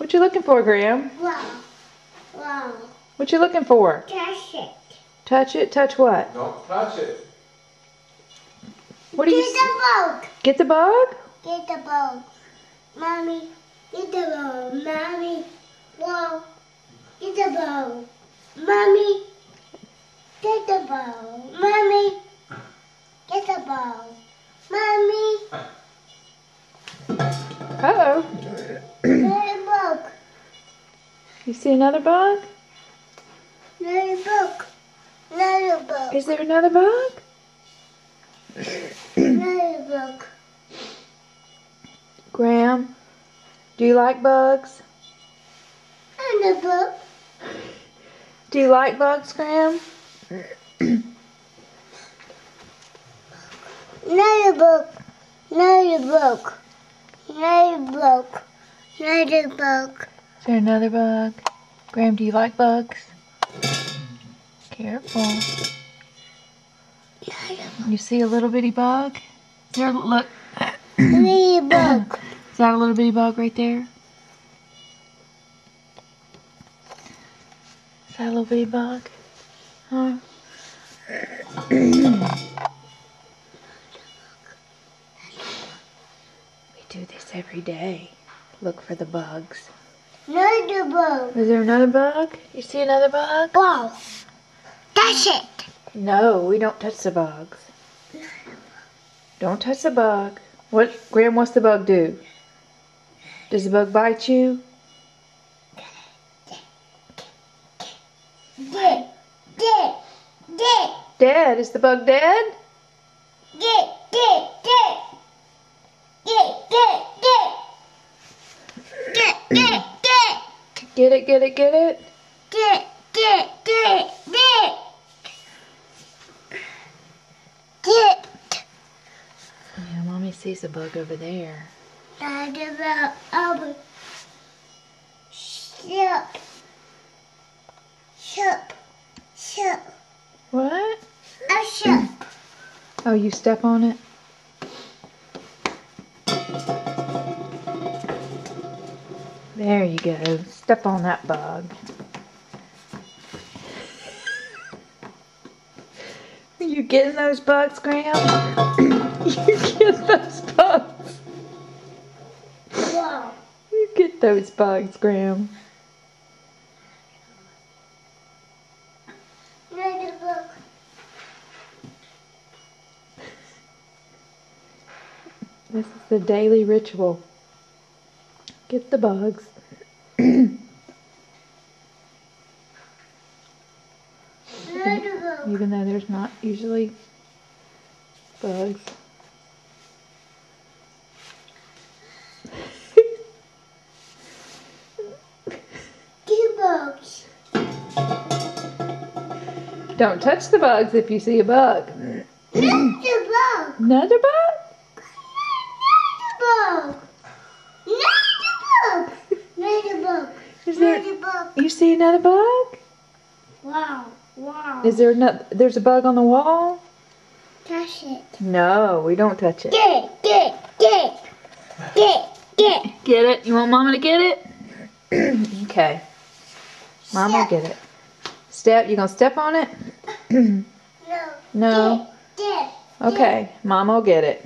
What you looking for, Graham? Wow. Wow. What you looking for? Touch it. Touch it? Touch what? Don't touch it. What do you Get the bug. Get the bug? Get the bug. Mommy, get the bug. Mommy, whoa. Get the bug. Mommy, get the bug. Mommy, get the bug. Mommy, Uh-oh. get the bug. You see another bug? Another bug. Another bug. Is there another bug? Another bug. Graham, do you like bugs? Another bug. Do you like bugs, Graham? Another bug. Another bug. Another bug. Another bug. Is there another bug? Graham, do you like bugs? Careful. You see a little bitty bug? There, look. Another bug. Is that a little bitty bug right there? Is that a little bitty bug? Huh? We do this every day. Look for the bugs. Another bug. Is there another bug? You see another bug? Wow. That's it. No, we don't touch the bugs. Don't touch the bug. What, Graham, what's the bug do? Does the bug bite you? Dead. Dead. Dead. Dead? Is the bug dead? Dead. Dead. Dead. Dead. Dead. Dead. Dead. Dead. Dead. Get it, get it, get it? Dead. Dead. Dead. Dead. Dead. Yeah, Mommy sees a bug over there. Another bug. Ship. Ship. Ship. What? A ship. Oh, you step on it? There you go. Step on that bug. Are you getting those bugs, Graham? You get those bugs. Wow. You get those bugs, Graham. Another bug. This is the daily ritual. Get the bugs. Even Another bug. though there's not usually bugs. Two bugs. Don't touch the bugs if you see a bug. Another bug. Another bug? Another bug. Another bug. Another bug. Is there? Another bug. You see another bug? Wow. Wow. Is there not? There's a bug on the wall? Touch it. No, we don't touch it. Get it. Get it. Get it. Get it. Get it. Get it? You want Mama to get it? Okay. Mama will get it. Step. You gonna step on it? No. No. Get it. Okay. Mama will get it.